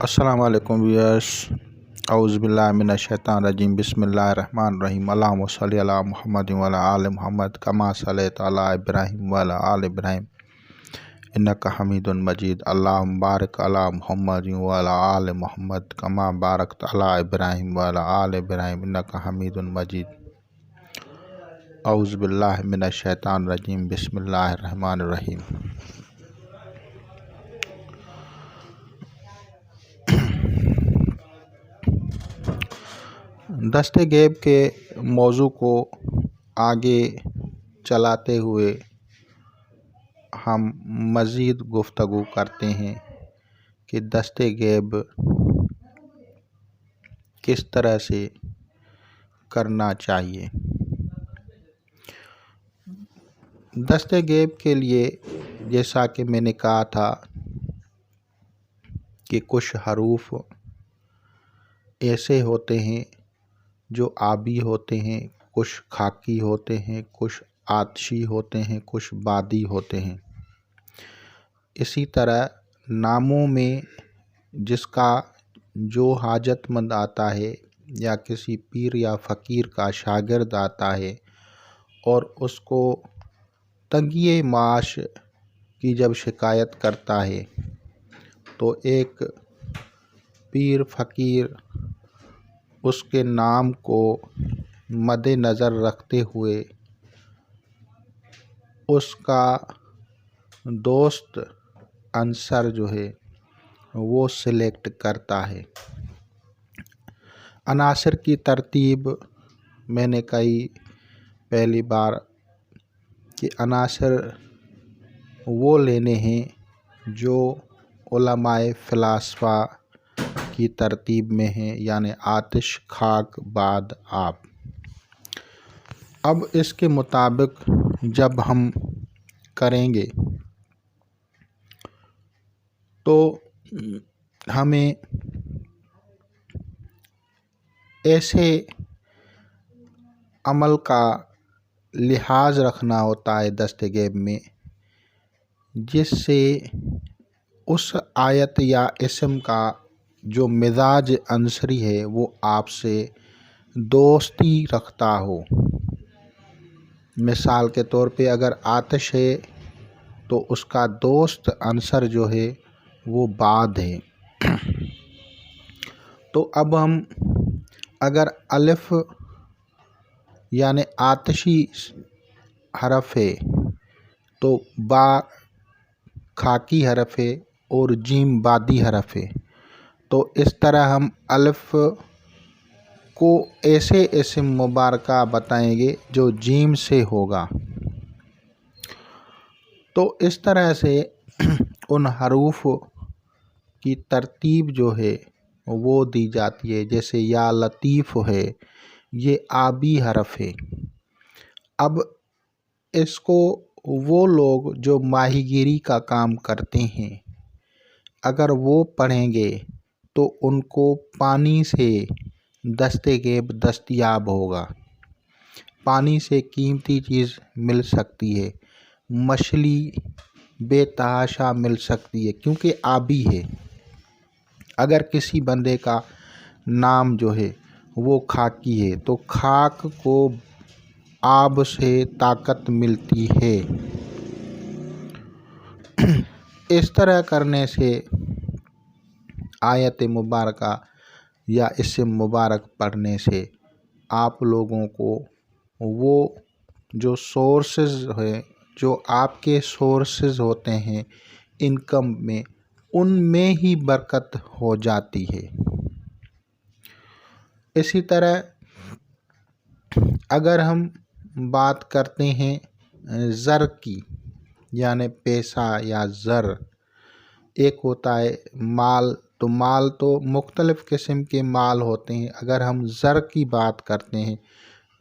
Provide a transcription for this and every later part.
अस्सलामु अलैकुम व्यूअर्स। औज़ुबिल्लाहि मिनश्शैतानिर्रजीम। बिस्मिल्लाहिर्रहमानिर्रहीम। अल्लाहुम्मा सल्लि अला मुहम्मद व अला आलि मुहम्मद कमा सल्लैता अला इब्राहीम व अला आलि इब्राहीम इन्नका हमीदुन मजीद। अल्लाहुम्मा बारिक अला मुहम्मद व अला आलि मुहम्मद कमा बारकता अला इब्राहीम व अला आलि इब्राहीम इन्नका हमीदुन मजीद। औज़ुबिल्लाहि मिनश्शैतानिर्रजीम। बिस्मिल्लाहिर्रहमानिर्रहीम। दस्ते गैब के मौजू को आगे चलाते हुए हम मज़ीद गुफ्तगू करते हैं कि दस्ते गैब किस तरह से करना चाहिए। दस्ते गैब के लिए जैसा कि मैंने कहा था कि कुछ हरूफ ऐसे होते हैं जो आबी होते हैं, कुछ खाकी होते हैं, कुछ आतशी होते हैं, कुछ बादी होते हैं। इसी तरह नामों में जिसका जो हाजतमंद आता है या किसी पीर या फ़कीर का शागिर्द आता है और उसको तंगी माश की जब शिकायत करता है तो एक पीर फ़कीर उसके नाम को मद्देनज़र रखते हुए उसका दोस्त अंसर जो है वो सिलेक्ट करता है। अनासर की तरतीब मैंने कही पहली बार कि अनासर वो लेने हैं जो उलमाए फ़िलासफ़ा की तरतीब में है, यानी आतिश, खाक, बाद, आब। अब इसके मुताबिक जब हम करेंगे तो हमें ऐसे अमल का लिहाज रखना होता है दस्ते गैब में जिससे उस आयत या इस्म का जो मिजाज अंसरी है वो आपसे दोस्ती रखता हो। मिसाल के तौर पे अगर आतिश है तो उसका दोस्त अंसर जो है वो बाद है। तो अब हम अगर अलिफ यानी आतिशी हरफ है तो बा खाकी हरफ है और जीम बादी हरफ है, तो इस तरह हम अलिफ को ऐसे इस्म मुबारका बताएंगे जो जीम से होगा। तो इस तरह से उन हरूफ की तरतीब जो है वो दी जाती है। जैसे या लतीफ़ है, ये आबी हरफ है। अब इसको वो लोग जो माहीगीरी का काम करते हैं अगर वो पढ़ेंगे तो उनको पानी से दस्ते गैब दस्तयाब होगा। पानी से कीमती चीज़ मिल सकती है, मछली बेतहाशा मिल सकती है क्योंकि आबी है। अगर किसी बंदे का नाम जो है वो खाकी है तो खाक को आब से ताकत मिलती है। इस तरह करने से आयत मुबारका या इस्म मुबारक पढ़ने से आप लोगों को वो जो सोर्सेज है, जो आपके सोर्सेज होते हैं इनकम में, उनमें ही बरकत हो जाती है। इसी तरह अगर हम बात करते हैं ज़र की, यानी पैसा या ज़र, एक होता है माल, तो माल तो मुख्तलिफ़ किस्म के माल होते हैं। अगर हम ज़र की बात करते हैं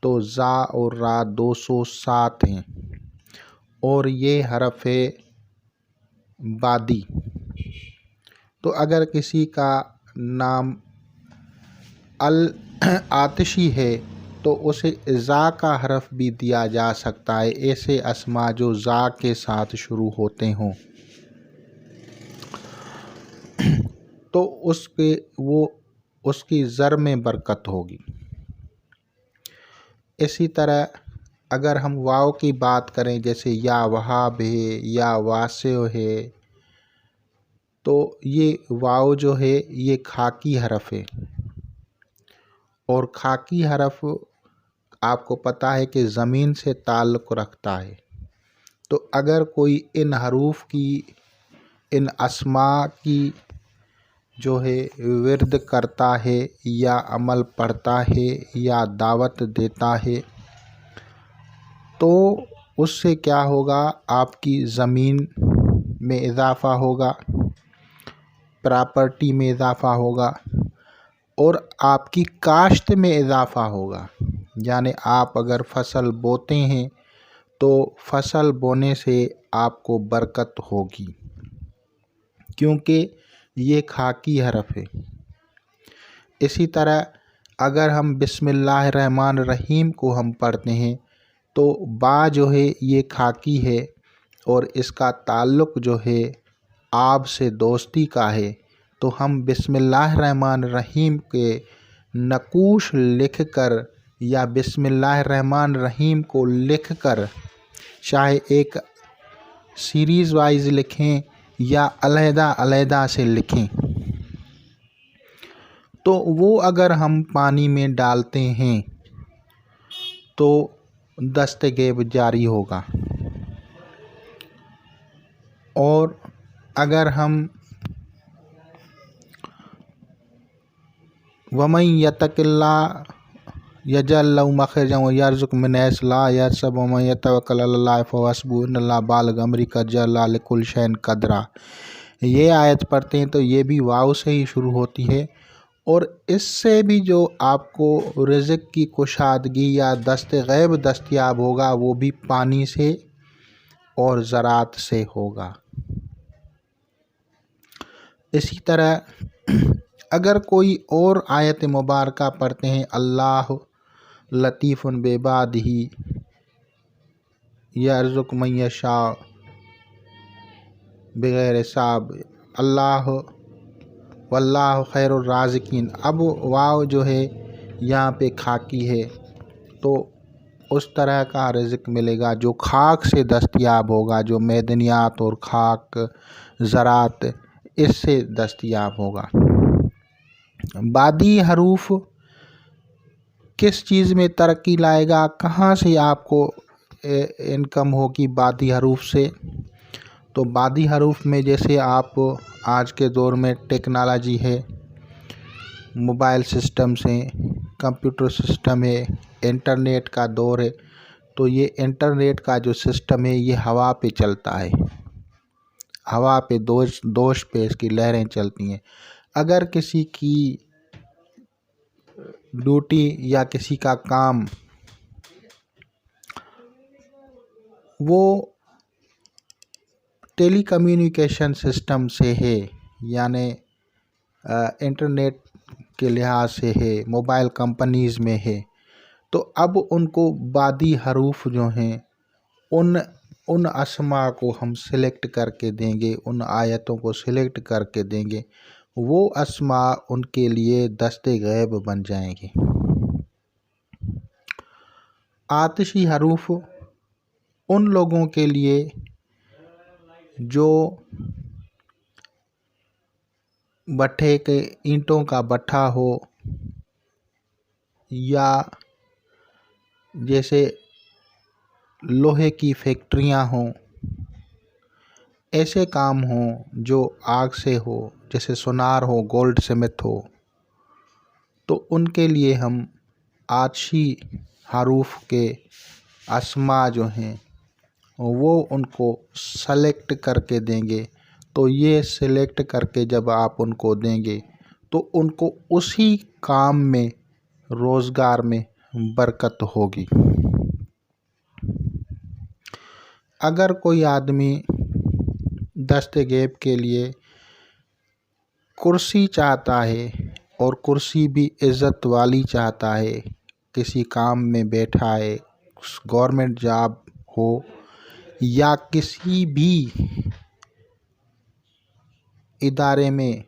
तो ज़ा और रा 207 हैं और ये हरफ है बादी। तो अगर किसी का नाम अल आतिशी है तो उसे ज़ा का हरफ भी दिया जा सकता है, ऐसे अस्मा जो ज़ा के साथ शुरू होते हों। तो उसकी ज़र में बरकत होगी। इसी तरह अगर हम वाव की बात करें, जैसे या वहाब है या वासिव है, तो ये वाव जो है ये खाकी हरफ है। और खाकी हरफ आपको पता है कि ज़मीन से ताल्लुक़ रखता है। तो अगर कोई इन हरूफ की, इन अस्मा की जो है विर्द करता है या अमल पढ़ता है या दावत देता है, तो उससे क्या होगा, आपकी ज़मीन में इजाफ़ा होगा, प्रॉपर्टी में इजाफ़ा होगा और आपकी काश्त में इजाफ़ा होगा। यानी आप अगर फसल बोते हैं तो फसल बोने से आपको बरकत होगी, क्योंकि ये खाकी हरफ है। इसी तरह अगर हम बिस्मिल्लाहिर्रहमानिर्रहीम को हम पढ़ते हैं तो बा जो है ये खाकी है और इसका ताल्लुक़ जो है आब से दोस्ती का है। तो हम बिस्मिल्लाहिर्रहमानिर्रहीम के नकूश लिख कर या बिस्मिल्लाहिर्रहमानिर्रहीम को लिख कर, चाहे एक सीरीज़ वाइज लिखें या अलहदा से लिखें, तो वो अगर हम पानी में डालते हैं तो दस्तगैब जारी होगा। और अगर हम वमन यत्तक़िल्लाह यजअल लहू मख़रजन व यरज़ुक़हु मिन हैसु ला यहतसिब व मन यतवक्कल अलल्लाह फहुव हस्बुहु इन्नल्लाह बालिग़ अम्रिही क़द जअल लिकुल्लि शैइन क़दरा। ये आयत पढ़ते हैं तो ये भी वाव से ही शुरू होती है। और इससे भी जो आपको रिज़्क़ की कुशादगी या दस्तगैब दस्तयाब होगा वो भी पानी से और ज़रात से होगा। इसी तरह अगर कोई और आयत मुबारका पढ़ते हैं, अल्लाह लतीफ़ुन बिइबादिही यरज़ुक़ु मन यशाअ बिग़ैर हिसाब, अल्लाह वल्लाहु खैरुर राज़िक़ीन। अब वाव जो है यहाँ पे खाकी है, तो उस तरह का रिज़्क़ मिलेगा जो खाक से दस्तयाब होगा, जो मैदनियात और खाक ज़रात इससे दस्तयाब होगा। बादी हरूफ किस चीज़ में तरक्की लाएगा, कहाँ से आपको इनकम होगी बादी हरूफ से? तो बादी हरूफ में जैसे आप आज के दौर में टेक्नोलॉजी है, मोबाइल सिस्टम से, कंप्यूटर सिस्टम है, इंटरनेट का दौर है, तो ये इंटरनेट का जो सिस्टम है ये हवा पे चलता है। हवा पे दोष पे इसकी लहरें चलती हैं। अगर किसी की ड्यूटी या किसी का काम वो टेलीकम्युनिकेशन सिस्टम से है, यानी इंटरनेट के लिहाज से है, मोबाइल कंपनीज़ में है, तो अब उनको बादी हरूफ जो हैं उन अस्मा को हम सिलेक्ट करके देंगे, उन आयतों को सिलेक्ट करके देंगे, वो अस्मा उनके लिए दस्ते गैब बन जाएंगे। आतिशी हरूफ उन लोगों के लिए जो भट्ठे के ईंटों का भट्ठा हो या जैसे लोहे की फैक्ट्रियां हों, ऐसे काम हों जो आग से हो, जैसे सुनार हो, गोल्ड स्मिथ हो, तो उनके लिए हम आतिशी हरूफ के अस्मा जो हैं वो उनको सेलेक्ट करके देंगे। तो ये सिलेक्ट करके जब आप उनको देंगे तो उनको उसी काम में, रोज़गार में बरकत होगी। अगर कोई आदमी दस्तगैब के लिए कुर्सी चाहता है और कुर्सी भी इज़्ज़त वाली चाहता है, किसी काम में बैठा है, गवर्नमेंट जॉब हो या किसी भी इदारे में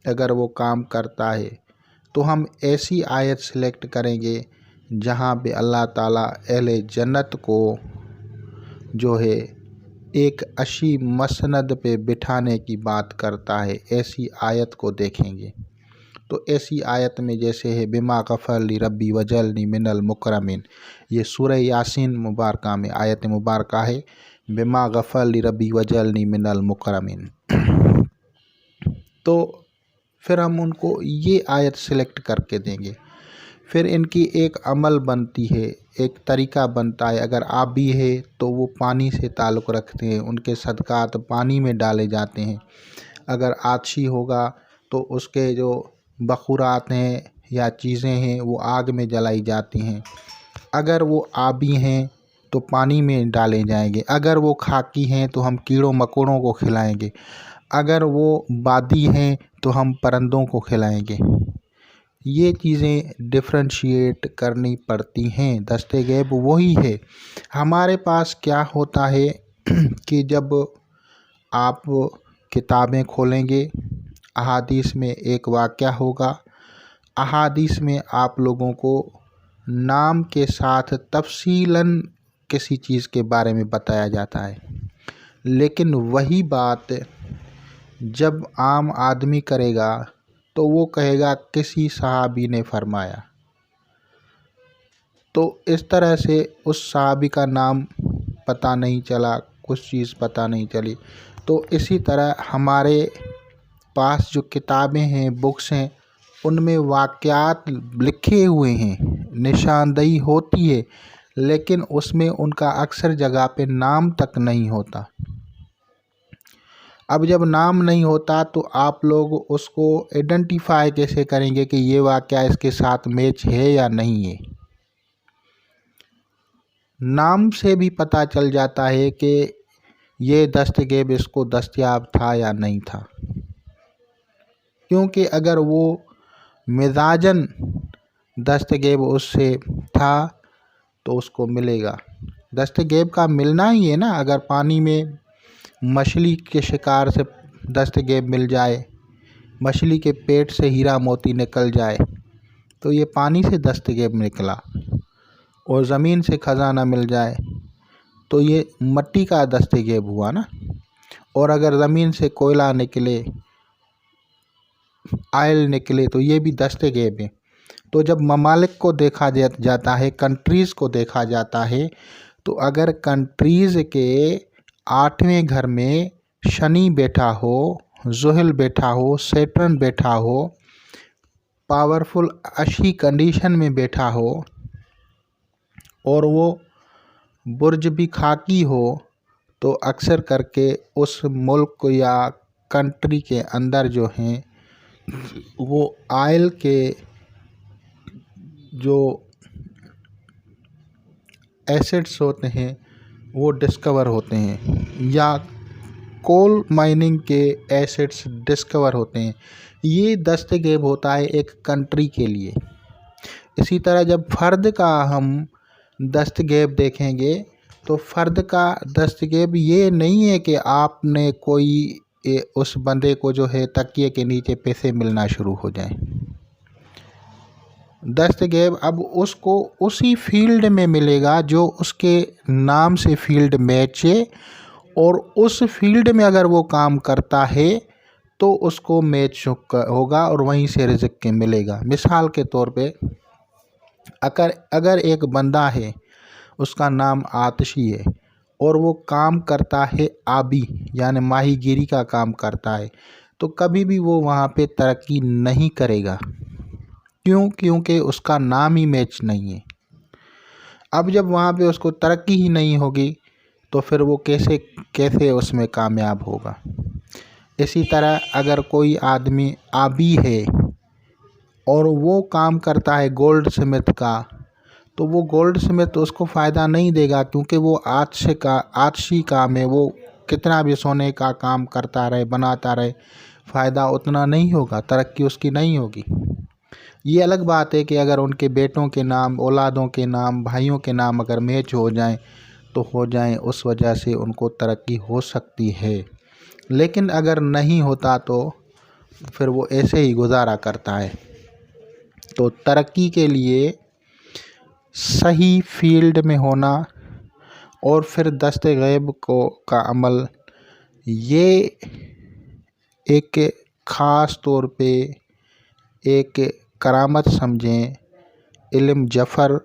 अगर वो काम करता है तो हम ऐसी आयत सेलेक्ट करेंगे जहाँ पे अल्लाह ताला अहले जन्नत को जो है एक अच्छी मसनद पे बिठाने की बात करता है, ऐसी आयत को देखेंगे। तो ऐसी आयत में जैसे है बिमा गफ़र ली रब्बी वजलनी मिनल मुकरमिन, ये सूरह यासीन मुबारका में आयत मुबारका है, बिमा गफ़र ली रब्बी वजलनी मिनल मुकरमिन। तो फिर हम उनको ये आयत सेलेक्ट करके देंगे। फिर इनकी एक अमल बनती है, एक तरीका बनता है। अगर आबी है तो वो पानी से ताल्लुक़ रखते हैं, उनके सदक़ात पानी में डाले जाते हैं। अगर आछी होगा तो उसके जो बखूरात हैं या चीज़ें हैं वो आग में जलाई जाती हैं। अगर वो आबी हैं तो पानी में डाले जाएंगे। अगर वो खाकी हैं तो हम कीड़ों मकोड़ों को खिलाएंगे। अगर वो बादी हैं तो हम परिंदों को खिलाएंगे। ये चीज़ें डिफ्रेंशिएट करनी पड़ती हैं। दस्ते गैब वही है। हमारे पास क्या होता है कि जब आप किताबें खोलेंगे, अहादीस में एक वाक़या होगा, अहादीस में आप लोगों को नाम के साथ तफसीलन किसी चीज़ के बारे में बताया जाता है, लेकिन वही बात जब आम आदमी करेगा तो वो कहेगा किसी सहाबी ने फरमाया। तो इस तरह से उस सहाबी का नाम पता नहीं चला, कुछ चीज़ पता नहीं चली। तो इसी तरह हमारे पास जो किताबें हैं, बुक्स हैं, उनमें वाक़यात लिखे हुए हैं, निशानदही होती है, लेकिन उसमें उनका अक्सर जगह पे नाम तक नहीं होता। अब जब नाम नहीं होता तो आप लोग उसको आइडेंटिफाई कैसे करेंगे कि ये वाक़या इसके साथ मैच है या नहीं है। नाम से भी पता चल जाता है कि ये दस्तगैब इसको दस्तयाब था या नहीं था, क्योंकि अगर वो मिजाजन दस्तगैब उससे था तो उसको मिलेगा। दस्तगैब का मिलना ही है ना। अगर पानी में मछली के शिकार से दस्तगैब मिल जाए, मछली के पेट से हीरा मोती निकल जाए, तो ये पानी से दस्तगैब निकला। और ज़मीन से ख़जाना मिल जाए तो ये मट्टी का दस्तगैब हुआ ना। और अगर ज़मीन से कोयला निकले, आयल निकले, तो ये भी दस्तगैब है। तो जब ममालिक को देखा जाता है, कंट्रीज़ को देखा जाता है, तो अगर कंट्रीज़ के 8वें घर में शनि बैठा हो, ज़ुहल बैठा हो, सैटर्न बैठा हो, पावरफुल अच्छी कंडीशन में बैठा हो, और वो बुर्ज भी खाकी हो, तो अक्सर करके उस मुल्क या कंट्री के अंदर जो हैं वो आयल के जो एसेट्स होते हैं वो डिस्कवर होते हैं, या कोल माइनिंग के एसेट्स डिस्कवर होते हैं। ये दस्तगैब होता है एक कंट्री के लिए। इसी तरह जब फ़र्द का हम दस्तगैब देखेंगे तो फ़र्द का दस्तगैब ये नहीं है कि आपने कोई उस बंदे को जो है तकिए के नीचे पैसे मिलना शुरू हो जाए। दस्तगैब अब उसको उसी फील्ड में मिलेगा जो उसके नाम से फील्ड मैच है, और उस फील्ड में अगर वो काम करता है तो उसको मैच होगा और वहीं से रिज़्क़ मिलेगा। मिसाल के तौर पे अगर एक बंदा है, उसका नाम आतिशी है, और वो काम करता है आबी यानी माहीगीरी का काम करता है, तो कभी भी वो वहाँ पे तरक्की नहीं करेगा। क्यों? क्योंकि उसका नाम ही मैच नहीं है। अब जब वहाँ पे उसको तरक्की ही नहीं होगी तो फिर वो कैसे उसमें कामयाब होगा। इसी तरह अगर कोई आदमी आबी है और वो काम करता है गोल्ड स्मिथ का, तो वो गोल्ड स्मिथ उसको फ़ायदा नहीं देगा, क्योंकि वो आतशी काम है। वो कितना भी सोने का काम करता रहे, बनाता रहे, फ़ायदा उतना नहीं होगा, तरक्की उसकी नहीं होगी। ये अलग बात है कि अगर उनके बेटों के नाम, औलादों के नाम, भाइयों के नाम अगर मैच हो जाएं तो हो जाएं, उस वजह से उनको तरक्की हो सकती है। लेकिन अगर नहीं होता तो फिर वो ऐसे ही गुजारा करता है। तो तरक्की के लिए सही फील्ड में होना और फिर दस्ते गैब का अमल, ये एक ख़ास तौर पे एक करामत समझें इल्म जफ़र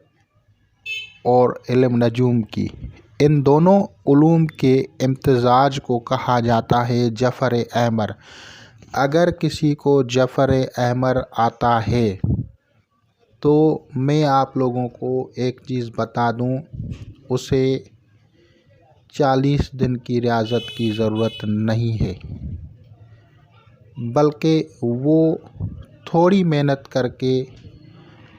और इल्म नजूम की। इन दोनों उलूम के इम्तिज़ाज को कहा जाता है जफ़र अहमर। अगर किसी को जफ़र अहमर आता है तो मैं आप लोगों को एक चीज़ बता दूं, उसे 40 दिन की रियाज़त की ज़रूरत नहीं है, बल्कि वो थोड़ी मेहनत करके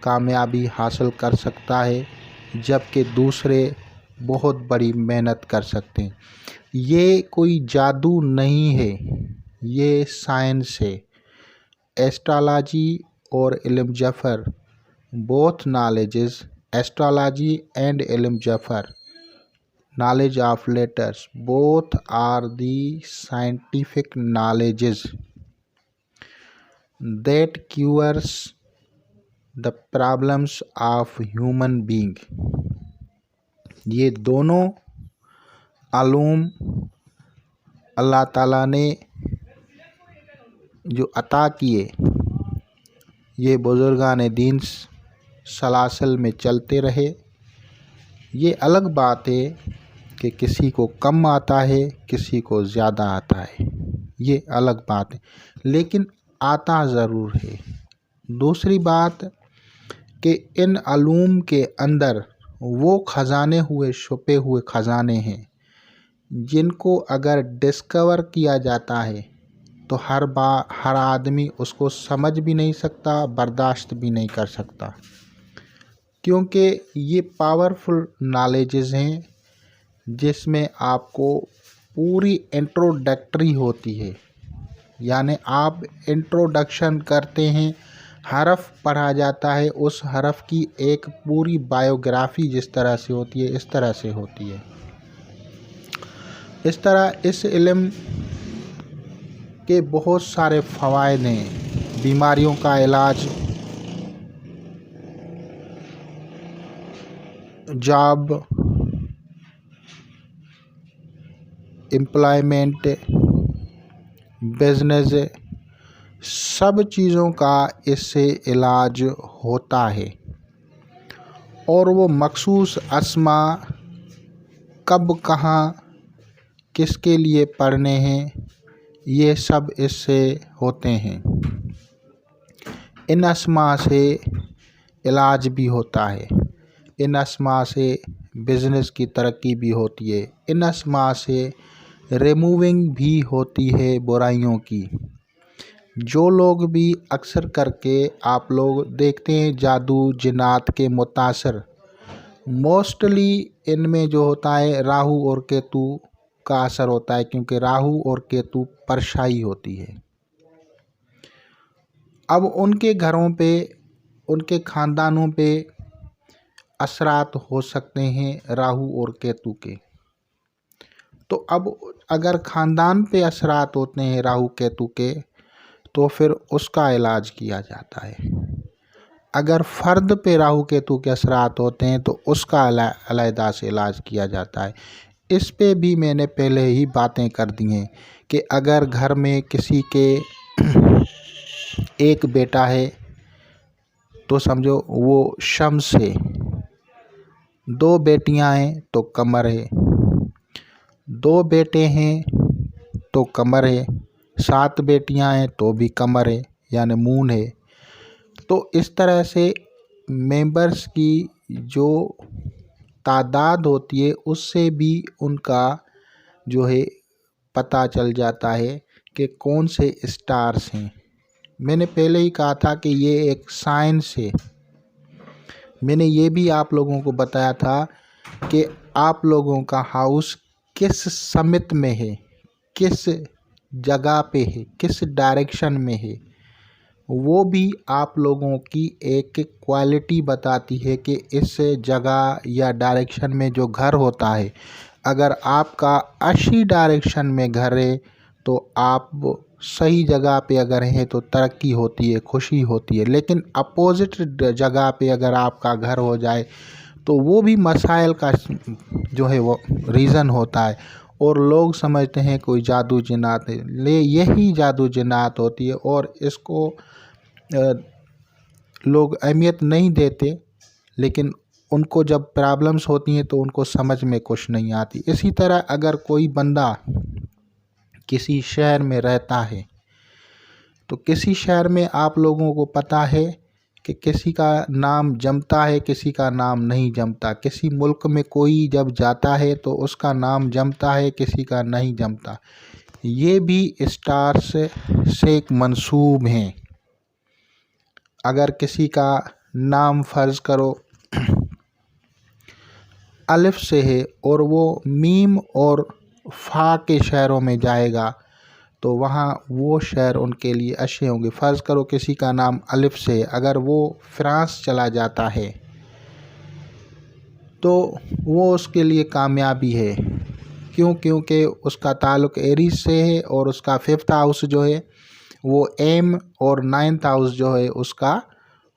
कामयाबी हासिल कर सकता है, जबकि दूसरे बहुत बड़ी मेहनत कर सकते हैं। ये कोई जादू नहीं है, ये साइंस है। एस्ट्रोलॉजी और इल्म Zafar, both knowledges, astrology and ilm jafar, knowledge of letters, both are the scientific knowledges that cures the problems of human being। ये दोनों अलूम अल्लाह ताला ने जो अता किए, ये बुज़ुर्गान दीन सलासल में चलते रहे। ये अलग बात है कि किसी को कम आता है, किसी को ज़्यादा आता है, ये अलग बात है, लेकिन आता ज़रूर है। दूसरी बात कि इन अलूम के अंदर वो ख़जाने हुए, छुपे हुए ख़जाने हैं, जिनको अगर डिस्कवर किया जाता है तो हर आदमी उसको समझ भी नहीं सकता, बर्दाश्त भी नहीं कर सकता, क्योंकि ये पावरफुल नॉलेजेस हैं जिसमें आपको पूरी इंट्रोडक्टरी होती है। यानी आप इंट्रोडक्शन करते हैं, हरफ पढ़ा जाता है, उस हरफ की एक पूरी बायोग्राफी जिस तरह से होती है, इस तरह से होती है। इस तरह इस इल्म के बहुत सारे फ़वाइद हैं। बीमारियों का इलाज, जॉब, एम्प्लॉयमेंट, बिजनेस, सब चीज़ों का इससे इलाज होता है। और वो मखसूस अस्मा कब कहाँ किसके लिए पढ़ने हैं, ये सब इससे होते हैं। इन अस्मा से इलाज भी होता है, इन अस्मा से बिज़नेस की तरक्की भी होती है, इन अस्मा से रिमूविंग भी होती है बुराइयों की। जो लोग भी अक्सर करके आप लोग देखते हैं जादू जिन्नात के मुतासर, मोस्टली इनमें जो होता है राहु और केतु का असर होता है, क्योंकि राहु और केतु परछाई होती है। अब उनके घरों पे, उनके ख़ानदानों पे असरात हो सकते हैं राहु और केतु के। तो अब अगर ख़ानदान पे असरात होते हैं राहु केतु के, तो फिर उसका इलाज किया जाता है। अगर फ़र्द पे राहु केतु के असरात होते हैं तो उसका अलहदा से इलाज किया जाता है। इस पे भी मैंने पहले ही बातें कर दी हैं कि अगर घर में किसी के एक बेटा है तो समझो वो शम्स है, 2 बेटियां हैं तो कमर है, 2 बेटे हैं तो कमर है, 7 बेटियां हैं तो भी कमर है, यानी मून है। तो इस तरह से मेंबर्स की जो तादाद होती है उससे भी उनका जो है पता चल जाता है कि कौन से स्टार्स हैं। मैंने पहले ही कहा था कि ये एक साइंस है। मैंने ये भी आप लोगों को बताया था कि आप लोगों का हाउस किस समित में है, किस जगह पे है, किस डायरेक्शन में है, वो भी आप लोगों की एक क्वालिटी बताती है कि इस जगह या डायरेक्शन में जो घर होता है, अगर आपका 80 डायरेक्शन में घर है तो आप सही जगह पे अगर हैं तो तरक्की होती है, खुशी होती है। लेकिन अपोजिट जगह पे अगर आपका घर हो जाए तो वो भी मसाइल का जो है वो रीज़न होता है। और लोग समझते हैं कोई जादू जिन्नात है, यही जादू जिन्नात होती है। और इसको लोग अहमियत नहीं देते, लेकिन उनको जब प्रॉब्लम्स होती हैं तो उनको समझ में कुछ नहीं आती। इसी तरह अगर कोई बंदा किसी शहर में रहता है तो किसी शहर में आप लोगों को पता है कि किसी का नाम जमता है, किसी का नाम नहीं जमता। किसी मुल्क में कोई जब जाता है तो उसका नाम जमता है, किसी का नहीं जमता। ये भी स्टार्स से एक मंसूब हैं। अगर किसी का नाम फ़र्ज़ करो अलिफ से है और वो मीम और फ़ा के शहरों में जाएगा तो वहाँ वो शहर उनके लिए अच्छे होंगे। फ़र्ज़ करो किसी का नाम अलिफ से, अगर वो फ्रांस चला जाता है तो वो उसके लिए कामयाबी है। क्यों? क्योंकि उसका ताल्लुक़ एरीज़ से है और उसका 5th हाउस जो है वो एम और 9th हाउस जो है उसका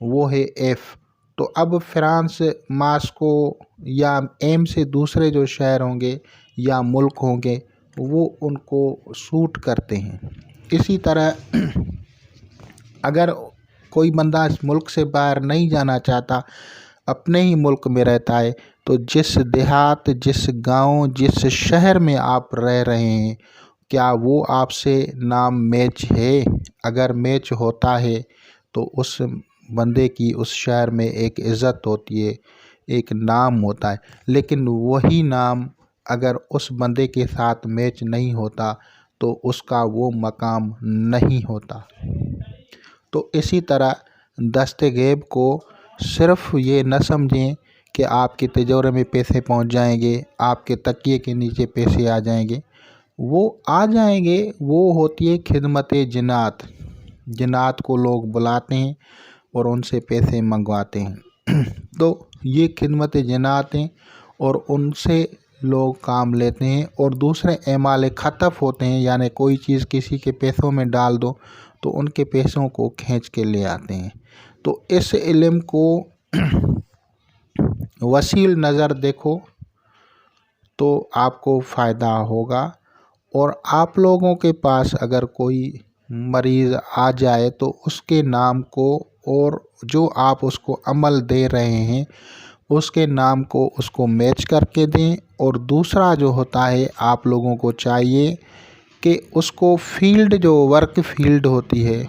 वो है एफ़। तो अब फ्रांस, मास्को या एम से दूसरे जो शहर होंगे या मुल्क होंगे वो उनको सूट करते हैं। इसी तरह अगर कोई बंदा इस मुल्क से बाहर नहीं जाना चाहता, अपने ही मुल्क में रहता है, तो जिस देहात, जिस गांव, जिस शहर में आप रह रहे हैं, क्या वो आपसे नाम मैच है? अगर मैच होता है तो उस बंदे की उस शहर में एक इज़्ज़त होती है, एक नाम होता है। लेकिन वही नाम अगर उस बंदे के साथ मैच नहीं होता तो उसका वो मकाम नहीं होता। तो इसी तरह दस्ते गैब को सिर्फ़ ये न समझें कि आपके तिजोरे में पैसे पहुंच जाएंगे, आपके तकिए के नीचे पैसे आ जाएंगे। वो आ जाएंगे, वो होती है खिदमत जिन्नात। जिन्नात को लोग बुलाते हैं और उनसे पैसे मंगवाते हैं। तो ये खिदमत जिन्नात हैं और उनसे लोग काम लेते हैं। और दूसरे एमाल खतफ़ होते हैं, यानी कोई चीज़ किसी के पैसों में डाल दो तो उनके पैसों को खींच के ले आते हैं। तो इस इल्म को वसील नज़र देखो तो आपको फ़ायदा होगा। और आप लोगों के पास अगर कोई मरीज़ आ जाए तो उसके नाम को और जो आप उसको अमल दे रहे हैं उसके नाम को उसको मैच करके दें। और दूसरा जो होता है, आप लोगों को चाहिए कि उसको फ़ील्ड, जो वर्क फ़ील्ड होती है,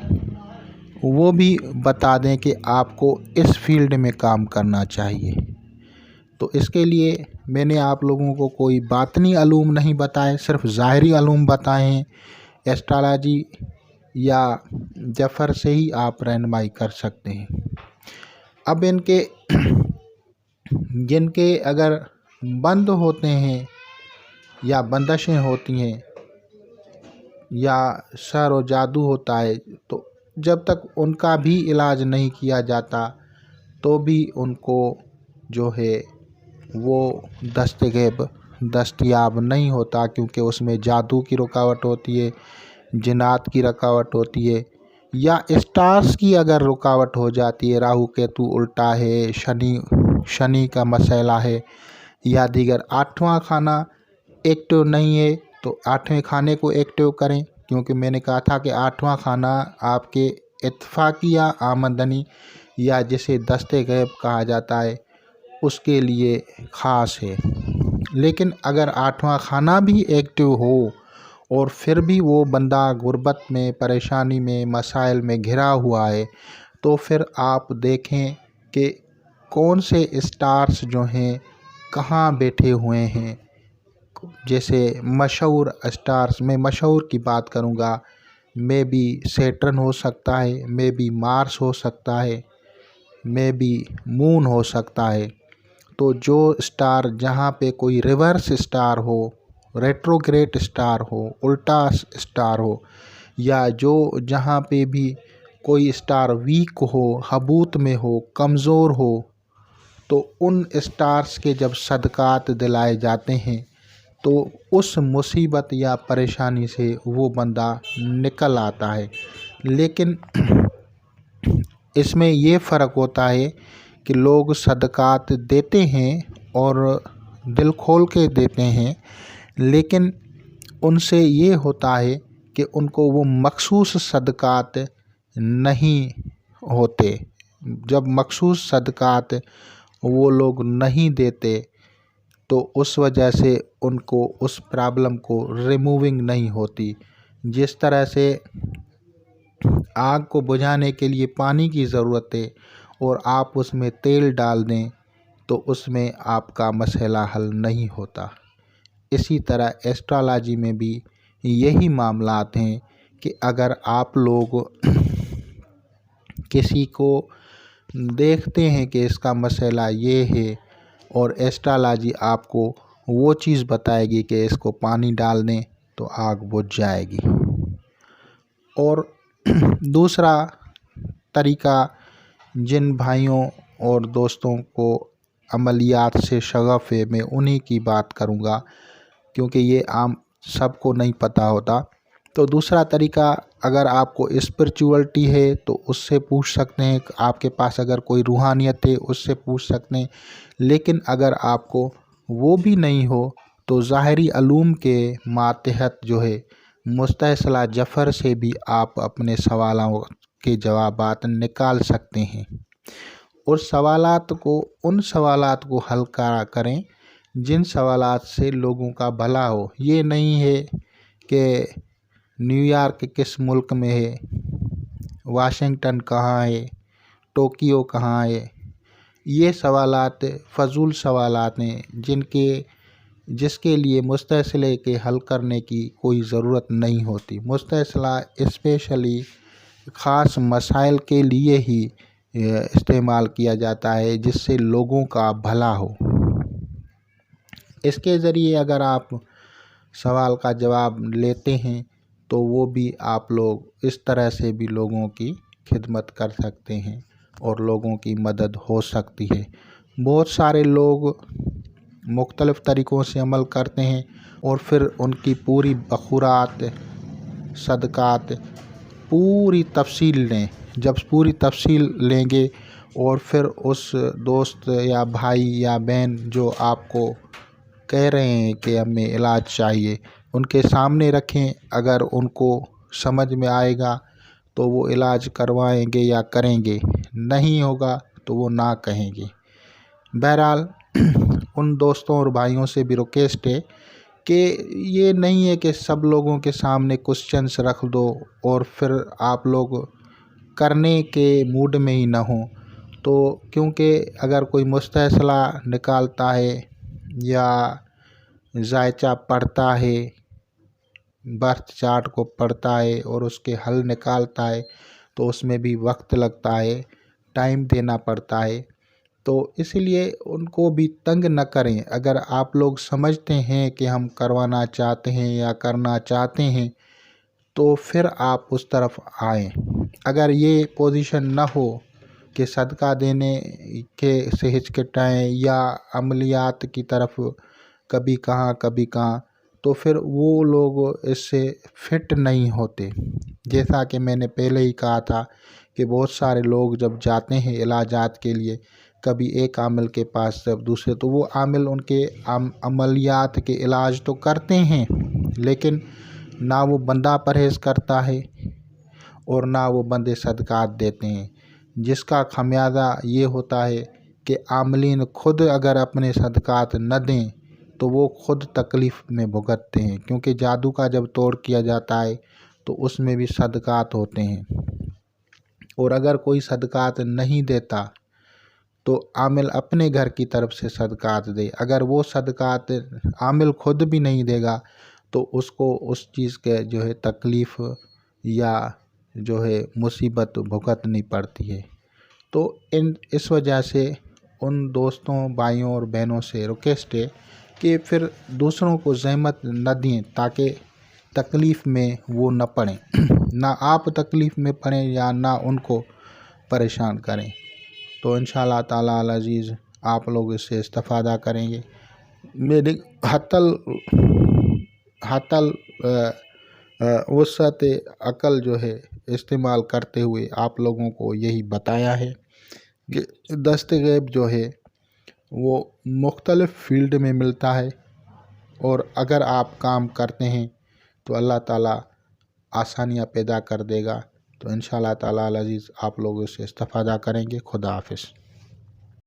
वो भी बता दें कि आपको इस फ़ील्ड में काम करना चाहिए। तो इसके लिए मैंने आप लोगों को कोई बातनी अलूम नहीं बताए, सिर्फ़ ज़ाहिरी अलूम बताए हैं। एस्ट्रोलॉजी या जफ़र से ही आप रहनुमाई कर सकते हैं। अब इनके जिनके अगर बंद होते हैं या बंदिशें होती हैं या शर व जादू होता है, तो जब तक उनका भी इलाज नहीं किया जाता तो भी उनको जो है वो दस्ते गैब दस्तयाब नहीं होता, क्योंकि उसमें जादू की रुकावट होती है, जिन्नात की रुकावट होती है, या स्टार्स की अगर रुकावट हो जाती है, राहु केतु उल्टा है, शनि का मसला है, या दीगर 8वां खाना एक्टिव नहीं है तो 8वें खाने को एक्टिव करें। क्योंकि मैंने कहा था कि 8वां खाना आपके इत्तफाकिया आमदनी या जिसे दस्ते गैब कहा जाता है उसके लिए ख़ास है। लेकिन अगर 8वां खाना भी एक्टिव हो और फिर भी वो बंदा गुर्बत में, परेशानी में, मसाइल में घिरा हुआ है, तो फिर आप देखें कि कौन से स्टार्स जो हैं कहाँ बैठे हुए हैं। जैसे मशहूर स्टार्स में मशहूर की बात करूँगा, मे बी सैटर्न हो सकता है, मे बी मार्स हो सकता है, मे बी मून हो सकता है। तो जो स्टार जहाँ पे कोई रिवर्स स्टार हो, रेट्रोग्रेड स्टार हो, उल्टा स्टार हो, या जो जहाँ पे भी कोई स्टार वीक हो, हबूत में हो, कमज़ोर हो, तो उन स्टार्स के जब सदक़ात दिलाए जाते हैं तो उस मुसीबत या परेशानी से वो बंदा निकल आता है। लेकिन इसमें ये फ़र्क होता है कि लोग सदक़ात देते हैं और दिल खोल के देते हैं, लेकिन उनसे ये होता है कि उनको वो मख़सूस सदक़ात नहीं होते। जब मख़सूस सदक़ात वो लोग नहीं देते तो उस वजह से उनको उस प्रॉब्लम को रिमूविंग नहीं होती। जिस तरह से आग को बुझाने के लिए पानी की ज़रूरत है और आप उसमें तेल डाल दें तो उसमें आपका मसला हल नहीं होता। इसी तरह एस्ट्रोलॉजी में भी यही मामलात हैं कि अगर आप लोग किसी को देखते हैं कि इसका मसला ये है और एस्ट्रोलॉजी आपको वो चीज़ बताएगी कि इसको पानी डाल दें तो आग बुझ जाएगी। और दूसरा तरीका, जिन भाइयों और दोस्तों को अमलियात से शगफ़ है, मैं उन्हीं की बात करूँगा क्योंकि ये आम सबको नहीं पता होता। तो दूसरा तरीका, अगर आपको स्पिरिचुअलिटी है तो उससे पूछ सकते हैं, आपके पास अगर कोई रूहानियत है उससे पूछ सकते हैं। लेकिन अगर आपको वो भी नहीं हो तो ज़ाहिरी अलूम के मातहत जो है मुस्तहसला जफ़र से भी आप अपने सवालों के जवाबात निकाल सकते हैं। और उन सवालात को हल करें जिन सवालात से लोगों का भला हो। ये नहीं है कि न्यूयॉर्क किस मुल्क में है, वाशिंगटन कहाँ है, टोक्यो कहाँ है। ये सवालात फ़जूल सवालात हैं जिसके लिए मुस्तहसिले के हल करने की कोई ज़रूरत नहीं होती। मुस्तहसिला स्पेशली ख़ास मसाइल के लिए ही इस्तेमाल किया जाता है जिससे लोगों का भला हो। इसके ज़रिए अगर आप सवाल का जवाब लेते हैं तो वो भी आप लोग इस तरह से भी लोगों की खिदमत कर सकते हैं और लोगों की मदद हो सकती है। बहुत सारे लोग मुख्तलिफ़ तरीक़ों से अमल करते हैं और फिर उनकी पूरी बखूरात, सदक़ात पूरी तफ़सील लें। जब पूरी तफ़सील लेंगे और फिर उस दोस्त या भाई या बहन जो आपको कह रहे हैं कि हमें इलाज चाहिए, उनके सामने रखें। अगर उनको समझ में आएगा तो वो इलाज करवाएंगे या करेंगे, नहीं होगा तो वो ना कहेंगे। बहरहाल उन दोस्तों और भाइयों से भी रिक्वेस्ट है कि ये नहीं है कि सब लोगों के सामने क्वेश्चंस रख दो और फिर आप लोग करने के मूड में ही ना हो। तो क्योंकि अगर कोई मुस्तहसला निकालता है या जायचा पढ़ता है, बर्थ चार्ट को पढ़ता है और उसके हल निकालता है तो उसमें भी वक्त लगता है, टाइम देना पड़ता है। तो इसलिए उनको भी तंग न करें। अगर आप लोग समझते हैं कि हम करवाना चाहते हैं या करना चाहते हैं तो फिर आप उस तरफ आएँ। अगर ये पोजीशन न हो कि सदका देने के से हिचकिचाएँ या अमलियात की तरफ कभी कहाँ, तो फिर वो लोग इससे फिट नहीं होते। जैसा कि मैंने पहले ही कहा था कि बहुत सारे लोग जब जाते हैं इलाजात के लिए, कभी एक आमिल के पास जब दूसरे, तो वो आमिल उनके अमलियात के इलाज तो करते हैं लेकिन ना वो बंदा परहेज़ करता है और ना वो बंदे सदक़ात देते हैं, जिसका खमियाजा ये होता है कि आमिलीन खुद अगर अपने सदक़ात न दें तो वो खुद तकलीफ़ में भुगतते हैं। क्योंकि जादू का जब तोड़ किया जाता है तो उसमें भी सदक़ात होते हैं। और अगर कोई सदक़ात नहीं देता तो आमिल अपने घर की तरफ से सदक़ात दे। अगर वो सदक़ात आमिल खुद भी नहीं देगा तो उसको उस चीज़ के जो है तकलीफ़ या जो है मुसीबत भुगतनी पड़ती है। तो इस वजह से उन दोस्तों, भाइयों और बहनों से रिक्वेस्ट है कि फिर दूसरों को ज़हमत न दें ताकि तकलीफ़ में वो न पड़ें। ना आप तकलीफ़ में पड़ें या ना उनको परेशान करें। तो इंशाअल्लाह ताला अल अज़ीज़ आप लोग इससे इस्तिफ़ादा करेंगे। मेरे हतल वसअत अकल जो है इस्तेमाल करते हुए आप लोगों को यही बताया है कि दस्तगैब जो है वो मुख्तलिफ़ फील्ड में मिलता है, और अगर आप काम करते हैं तो अल्लाह ताला आसानियाँ पैदा कर देगा। तो इंशाअल्लाह ताला अल अज़ीज़ आप लोग इससे इस्तिफ़ादा करेंगे। खुदा हाफ़िज़।